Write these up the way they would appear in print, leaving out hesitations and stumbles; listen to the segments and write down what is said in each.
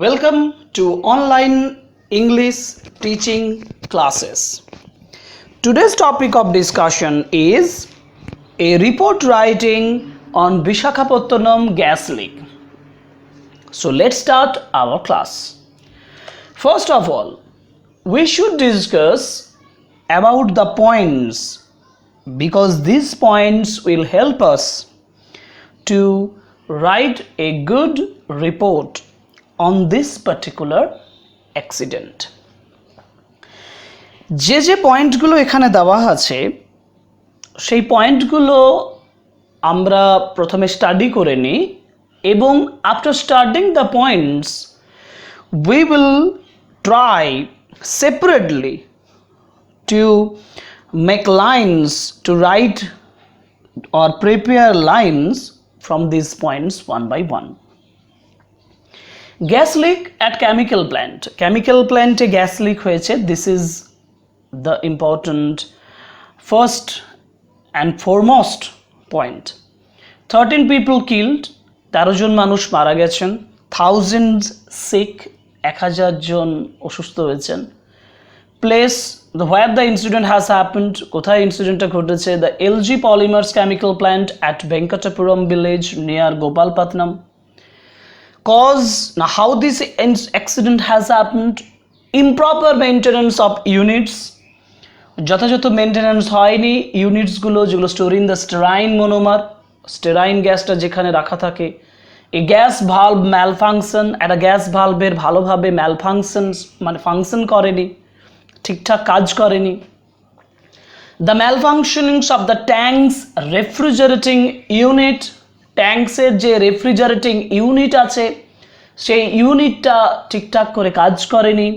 Welcome to online English teaching classes. Today's topic of discussion is a report writing on Visakhapatnam gas leak. So let's start our class. First of all, we should discuss about the points because these points will help us to write a good report on this particular accident. যে পয়েন্টগুলো এখানে দেওয়া আছে সেই পয়েন্টগুলো আমরা প্রথমে study করে নিই এবং after studying the points we will try separately to make lines to write or prepare lines from these points one by one. Gas leak at chemical plant. Chemical plant a gas leak হয়েছে. This is the important first and foremost point. 13 people killed. 13 জন মানুষ মারা গেছেন. Thousands sick. 1000 জন অসুস্থ হয়েছেন. Place where the incident has happened. কোথায় ইনসিডেন্টটা ঘটেছে? The LG Polymers chemical plant at Visakhapatnam village near Gopalpatnam. Cause, now how this accident has happened, improper maintenance of units, যথাযথ maintenance হয়নি units গুলো যেগুলো store in the styrene monomer styrene গ্যাসটা যেখানে রাখা থাকে এই গ্যাস ভালভ ম্যালফাংশন একটা গ্যাস ভালভের ভালোভাবে ম্যালফাংশন মানে ফাংশন করেনি ঠিকঠাক কাজ করেনি the malfunctionings of the tanks refrigerating unit ট্যাঙ্কসের যে রেফ্রিজারেটিং ইউনিট আছে সেই ইউনিটটা ঠিকঠাক করে কাজ করেনি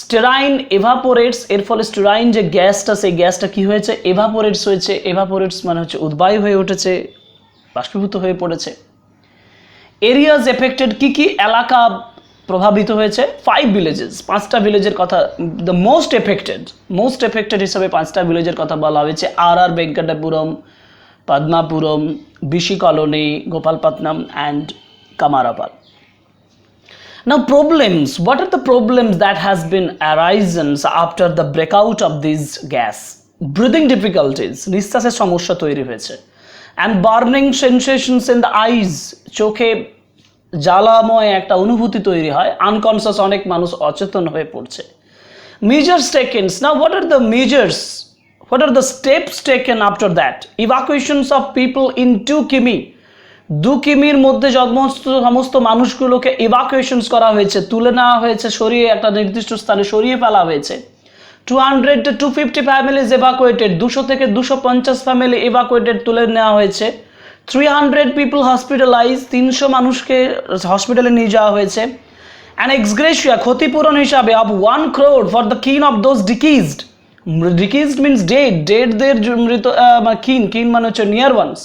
স্টেরাইন এভাপোরেটস এর ফলে স্টেরাইন যে গ্যাসটা সেই গ্যাসটা কি হয়েছে এভাপোরেটস হয়েছে এভাপোরেটস মানে হচ্ছে উদ্বায়ী হয়ে উঠেছে বাষ্পীভূত হয়ে পড়েছে এরিয়াজ এফেক্টেড কি এলাকা প্রভাবিত হয়েছে 5 ভিলেজেস 5টা ভিলেজের কথা দ্য মোস্ট এফেক্টেড হিসেবে 5টা ভিলেজের কথা বলা হয়েছে আর ভেঙ্কটাপুরম Padnapuram, Bishi Colony, Gopalpatnam and Kamarapal. Now problems, what are the problems that has been arisen after the breakout of this gas? Breathing difficulties, নিঃশ্বাসের সমস্যা তৈরি হয়েছে and burning sensations in the eyes, চোখে জ্বালাময় একটা অনুভূতি তৈরি হয় unconscious অনেক মানুষ অচেতন হয়ে পড়ছে measures taken. Now what are the measures? What are the steps taken after that? Evacuations of people in 2 কিমি 2 কিমির মধ্যে সমস্ত মানুষগুলোকে evacuations করা হয়েছে তুলে নেওয়া হয়েছে সরিয়ে একটা নির্দিষ্ট স্থানে সরিয়ে ফেলা হয়েছে 200 to 250 families evacuated 200 থেকে 250 ফ্যামিলি evacuated তুলে নেওয়া হয়েছে 300 people hospitalized 300 মানুষকে হসপিটালে নিয়ে যাওয়া হয়েছে and ex gratia ক্ষতিপূরণ হিসাবে of 1 crore for the kin of those deceased Deceased means dead দের মৃত kin মানে হচ্ছে নিয়ার ওয়ান্স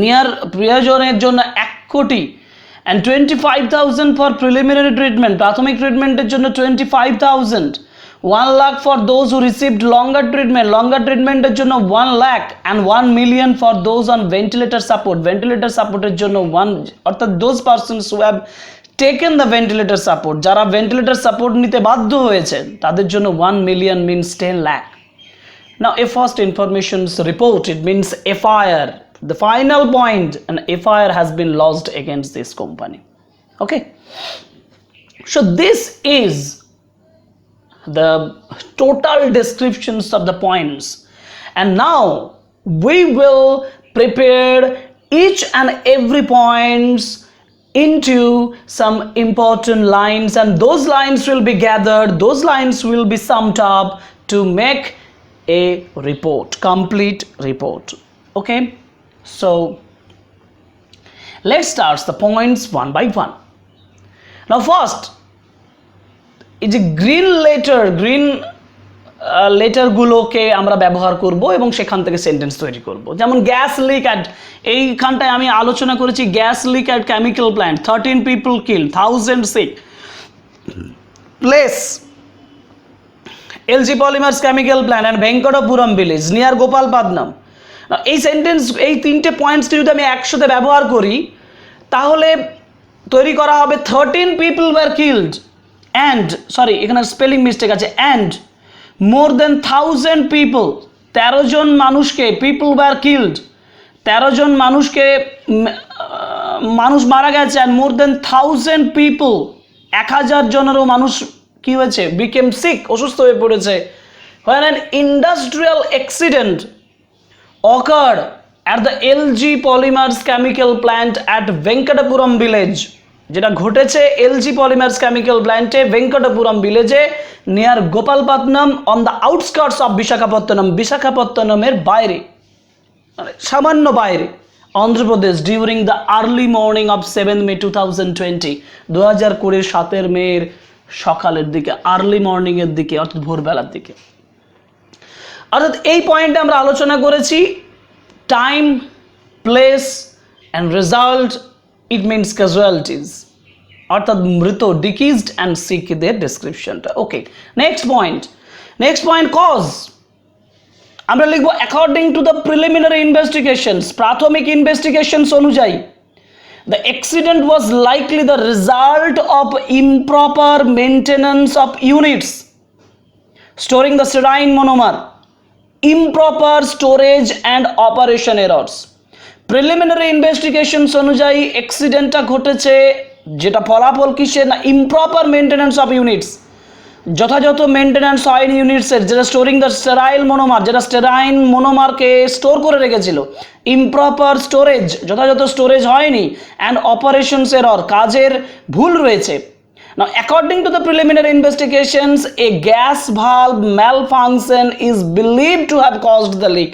নিয়ার প্রিয়জনের জন্য 1 কোটি and 25,000 for preliminary treatment প্রাথমিক ট্রিটমেন্টের জন্য 25,000 1 lakh for those who received longer treatmenটের জন্য 1 lakh and 1 million for those on ventilator supporটের জন্য 1 অর্থাৎ those persons who have taken the ventilator support যারা ventilator support নিতে বাধ্য হয়েছে তাদের জন্য 1 million means 10 lakh. Now a first information's report it means FIR the final point an FIR has been lodged against this company. Okay, so this is the total descriptions of the points and now we will prepare each and every points into some important lines and those lines will be gathered those lines will be summed up to make a report complete report. Okay, so let's start the points one by one. Now first is a green letter গুলোকে আমরা ব্যবহার করব এবং সেখান থেকে sentence তৈরি করব যেমন গ্যাস লিক অ্যাট এইখানটায় আমি আলোচনা করেছি gas leak at chemical plant 13 people killed 1000 sick place LG Polymers chemical plant and Visakhapatnam village near Gopalpatnam. এই সেন্টেন্স এই তিনটে পয়েন্টস যদি আমি একসাথে ব্যবহার করি তাহলে তৈরি করা হবে 13 people were killed and sorry এখানে স্পেলিং মিস্টেক আছে and more than 1000 people 13 জন মানুষকে people were killed 13 জন মানুষকে মানুষ মারা গেছে and more than 1000 people 1000 জনেরও মানুষ কি হয়েছে became sick অসুস্থ হয়ে পড়েছে when an industrial accident occurred at the LG Polymers chemical plant at Venkatapuram village যেটা ঘটেছে LG Polymers chemical plant A Venkatapuram village A near Gopalpatnam on the outskirts of Visakhapatnam বিশাখাপত্তনমের বাইরে মানে সামান্য বাইরে Andhra Pradesh during the early morning of 7 May 2020 2020 7 মে সকালের দিকে early morning এর দিকে অর্থাৎ ভোরবেলার দিকে অর্থাৎ এই পয়েন্টে আমরা আলোচনা করেছি time place and result it means casualties অর্থাৎ মৃত ডিকিজড এন্ড সিকদের ডেসক্রিপশনটা ওকে নেক্সট পয়েন্ট কজ আমরা লিখব according to the preliminary investigations প্রাথমিক ইনভেস্টিগেশনস অনুযায়ী the accident was likely the result of improper maintenance of units storing the styrene monomer improper storage and operation errors preliminary investigations অনুযায়ী অ্যাক্সিডেন্টটা ঘটেছে যেটা ফলাফল কিসের না improper maintenance of units যথাযথ মেইনটেনেন্স হয়নি ইউনিটসের যেটা স্টোরিং দ্য স্টেরাইল মোনোমার যেটা স্টেরাইন মোনোমারকে স্টোর করে রেখেছিল ইমপ্রপার স্টোরেজ যথাযথ স্টোরেজ হয়নি অ্যান্ড অপারেশনস এরর কাজের ভুল রয়েছে now according to the preliminary investigations a gas valve malfunction is believed to have caused the leak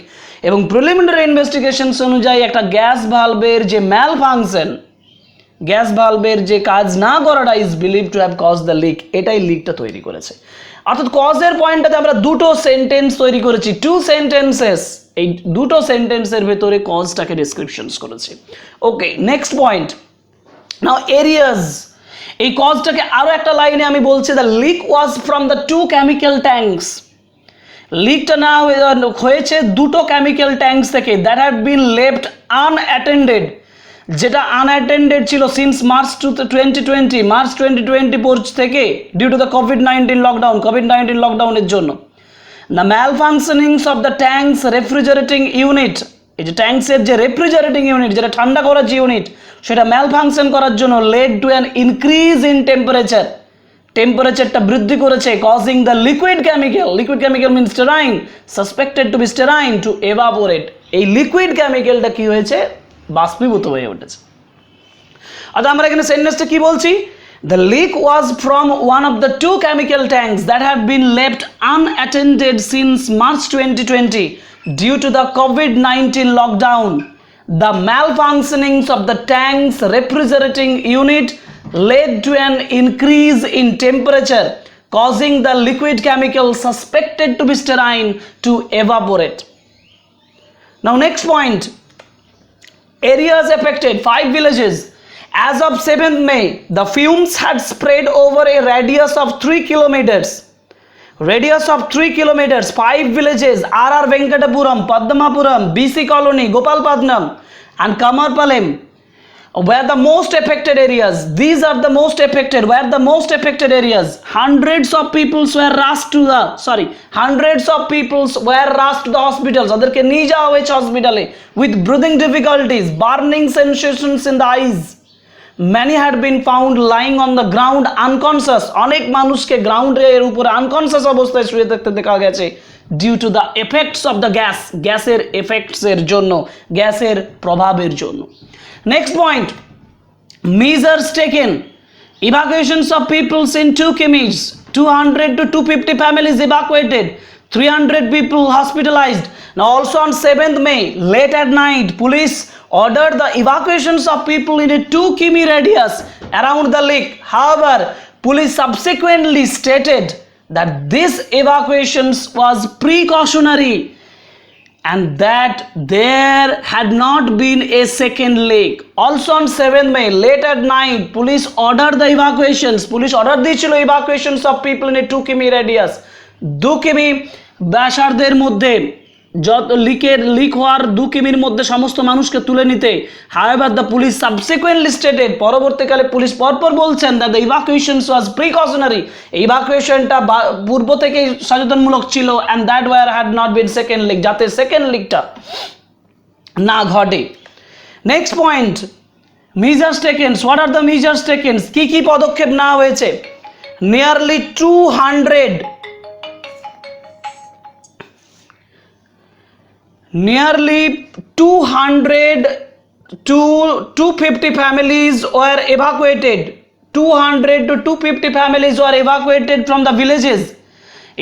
এবং প্রিলিমিনারি ইনভেস্টিগেশনস অনুযায়ী একটা গ্যাস ভালভের যে ম্যালফাংশন গ্যাস ভালভের যে কাজ না করাটা is believe to have cause the leak এটাই লিকটা তৈরি করেছে অর্থাৎ কজের পয়েন্টটাতে আমরা দুটো সেন্টেন্স তৈরি করেছি টু সেন্টেন্সেস এই দুটো সেন্টেন্সের ভেতরে কজটাকে ডেসক্রিপশনস করেছি okay next point now areas এই কজটাকে আরো একটা লাইনে আমি বলছি the leak was from the two chemical tanks লিকটা না হয়েছে দুটো কেমিক্যাল ট্যাঙ্কস থেকে that had been left unattended যেটা আনঅ্যাটেন্ডেড ছিল সিন্স মার্চ 2020 থেকে ডিউ টু দ্য কোভিড-19 লকডাউনের জন্য the malfunctionings of the tanks refrigerating unit এই যে ট্যাঙ্কসের যে রেফ্রিজারেটিং ইউনিট যেটা ঠান্ডা করার যে ইউনিট সেটা ম্যালফাংশন করার জন্য led to an increase in টেম্পারেচারটা বৃদ্ধি করেছে causing the liquid chemical means styrene suspected to be styrene to evaporate এই লিকুইড কেমিক্যালটা কি হয়েছে বাষ্পীভূত হয়ে উঠেছে আচ্ছা আমরা এখানে সেন্টেন্সটা কি বলছি the leak was from one of the two chemical tanks that had been left unattended since March 2020 due to the COVID-19 lockdown the malfunctionings of the tank's refrigerating unit led to an increase in temperature causing the liquid chemical suspected to be sterile to evaporate now next point areas affected 5 villages as of 7th May the fumes had spread over a radius of 3 kilometers 5 villages RR Venkatapuram Padmapuram BC colony Gopalpatnam and Kamarpalem were the most affected areas these are the most affected hundreds of people were rushed to the hospitals oderke niye jaoya hoyeche hospitale with breathing difficulties burning sensations in the eyes many had been found lying on the ground unconscious onek manushke ground er upore unconscious obosthay শুয়ে থাকতে দেখা গেছে due to the effects of the গ্যাসের effects এর জন্য গ্যাসের প্রভাবের জন্য next point measures taken evacuations of peoples in 2 kimis 200 to 250 families evacuated 300 people hospitalized now also on 7th May late at night police ordered the evacuations of people in a 2 km radius around the lake however police subsequently stated that this evacuations was precautionary and that there had not been a second lake also on 7th May late at night police ordered the evacuations দিয়েছিল evacuations of people in a 2 km radius 2 km ব্যাসার্ধের মধ্যে যত leak হওয়ার 2 কিমির মধ্যে সমস্ত মানুষকে তুলে নিতে। However the police subsequently stated, পরবর্তীকালে পুলিশ পরপর বলছেন দ্যাট দ্য ইভাকুয়েশনস ওয়াজ প্রিকশনারি, ইভাকুয়েশনটা পূর্ব থেকেই সচেতনমূলক ছিল, and that war had not been second leak, যাতে সেকেন্ড লিকটা না ঘটে। Next point, measures taken. What are the measures taken? কি কি পদক্ষেপ নেওয়া হয়েছে? Nearly 200 to 250 families were evacuated. 200 to 250 families were evacuated from the villages.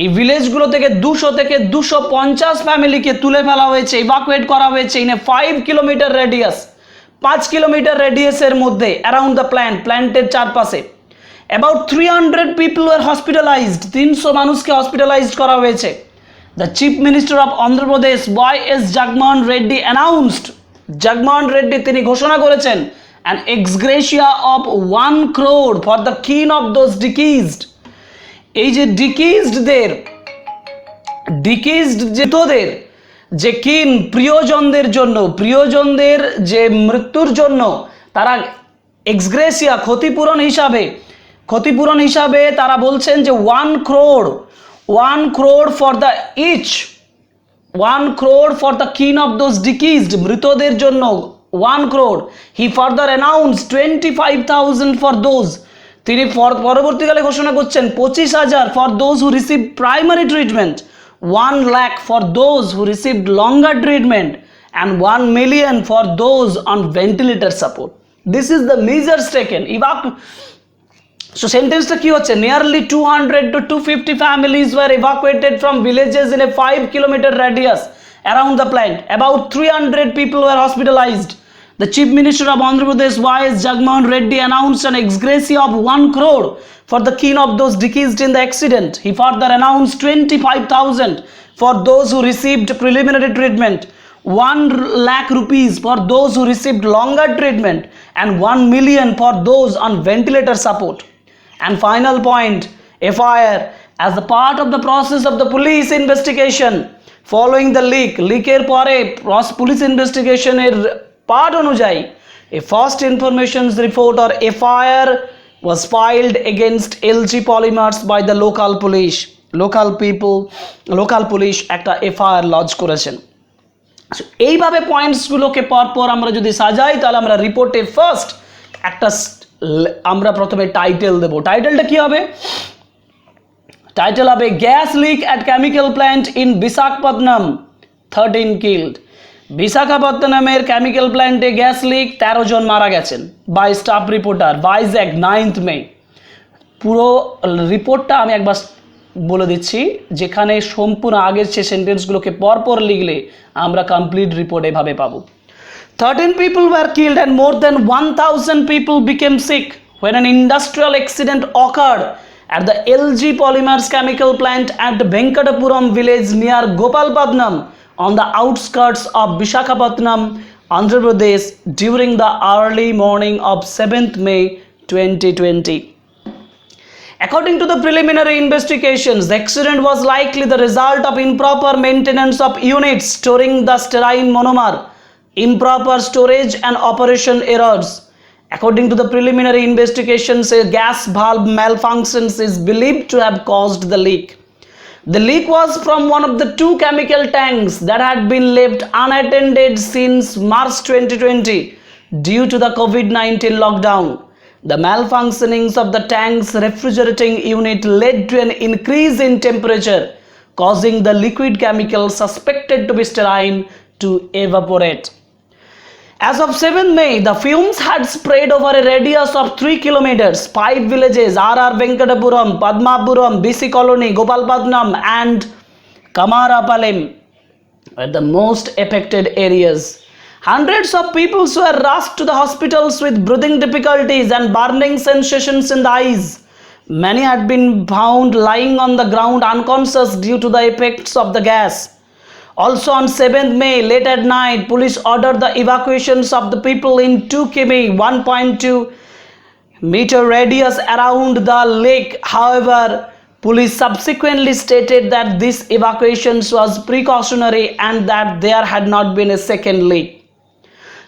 এই ভিলেজগুলো থেকে 200 থেকে 250 ফ্যামিলিকে তুলে ফেলা হয়েছে, ইভাকুয়েট করা হয়েছে in a 5 kilometre radius, 5 kilometre রেডিয়াসের মধ্যে, অ্যারাউন্ড দ্য প্ল্যান্টের চারপাশে। অ্যাবাউট 300 পিপল ওয়ার হসপিটালাইজড, 300 মানুষকে হসপিটালাইজড করা হয়েছে। The Chief Minister of Andhra Pradesh, Y.S. Jagmohan Reddy announced, Jagmohan Reddy তিনি ঘোষণা করেছেন an ex gratia of 1 crore for the kin of those deceased. এই যে ডিকিজডদের যে কিন, প্রিয়জনদের জন্য, প্রিয়জনদের যে মৃত্যুর জন্য তারা এক্সগ্রেসিয়া ক্ষতিপূরণ হিসাবে তারা বলছেন যে 1 crore for the each, 1 crore for the kin of those deceased, মৃতদের জন্য 1 crore. He further announced 25,000 for those, তিনি পরবর্তীকালে ঘোষণা করছেন 25,000 for those who received primary treatment, 1 lakh for those who received longer treatment, and 1 million for those on ventilator support. This is the measures taken. So সেন্টেন্সটা কি হচ্ছে? Nearly 200 to 250 families were evacuated from villages in a 5 kilometer radius around the plant. About 300 people were hospitalized. The Chief Minister of Andhra Pradesh, Y.S. Jagmohan Reddy, announced an ex gratia of 1 crore for the kin of those deceased in the accident. He further announced 25,000 for those who received preliminary treatment, 1 lakh rupees for those who received longer treatment, and 1 million for those on ventilator support. And final point, FIR, as a part of the process of the police investigation following the leaker পরে police investigation এর part অনুযায়ী a first information report or FIR was filed against LG Polymers by the local police একটা FIR launch করেছেন। এইভাবে পয়েন্টসগুলোকে পরপর আমরা যদি সাজাই তাহলে আমরা রিপোর্টের ফার্স্ট একটা আমরা প্রথমে টাইটেল দেব। টাইটেলটা কি হবে? টাইটেল হবে gas leak at chemical plant in Visakhapatnam, 13 killed. বিশাখাপত্তনমের কেমিক্যাল প্ল্যান্টে গ্যাস লিক, 13 জন মারা গেছেন by staff reporter, Vizag 9th May. পুরো রিপোর্টটা আমি একবার বলে দিচ্ছি, যেখানে সম্পূর্ণ আগের সে সেন্টেন্সগুলোকে পরপর লিখলে আমরা কমপ্লিট রিপোর্ট এভাবে পাবো। 13 people were killed and more than 1,000 people became sick when an industrial accident occurred at the LG Polymers chemical plant at Venkatapuram village near Gopalpatnam on the outskirts of Visakhapatnam, Andhra Pradesh during the early morning of 7th May 2020. According to the preliminary investigations, the accident was likely the result of improper maintenance of units storing the sterile monomer, improper storage and operation errors. According to the preliminary investigations, a gas valve malfunction is believed to have caused the leak. The leak was from one of the 2 chemical tanks that had been left unattended since March 2020 due to the COVID-19 lockdown. The malfunctionings of the tank's refrigerating unit led to an increase in temperature, causing the liquid chemical suspected to be sterile to evaporate. As of 7th May, the fumes had spread over a radius of 3 kilometers. 5 villages, R.R. Venkatapuram, Padmapuram, BC Colony, Gopalpatnam and Kamarapalem were the most affected areas. Hundreds of people were rushed to the hospitals with breathing difficulties and burning sensations in the eyes. Many had been found lying on the ground unconscious due to the effects of the gas. Also on 7th May, late at night, police ordered the evacuations of the people in 2 km, 1.2 meter radius around the lake. However, Police subsequently stated that this evacuation was precautionary and that there had not been a second leak.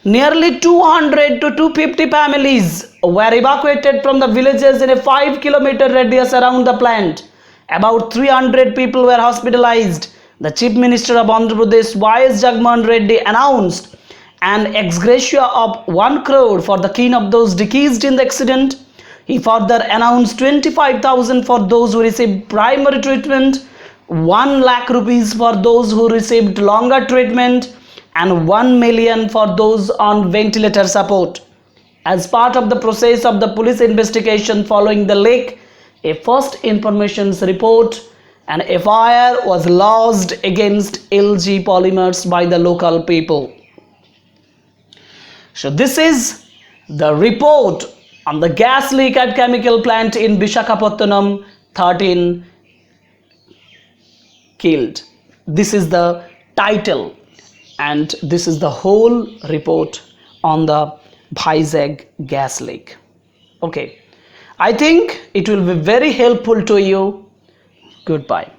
Nearly 200 to 250 families were evacuated from the villages in a 5-kilometer radius around the plant. About 300 people were hospitalized. The Chief Minister of Andhra Pradesh, Y.S. Jagmohan Reddy, announced an ex gratia of 1 crore for the kin of those deceased in the accident. He further announced 25,000 for those who received primary treatment, 1 lakh rupees for those who received longer treatment, and 1 million for those on ventilator support. As part of the process of the police investigation following the leak, a first information report and FIR was lodged against LG Polymers by the local people. So this is the report on the gas leak at chemical plant in Visakhapatnam, 13 killed. This is the title and this is the whole report on the Vizag gas leak. Okay, I think it will be very helpful to you. Goodbye.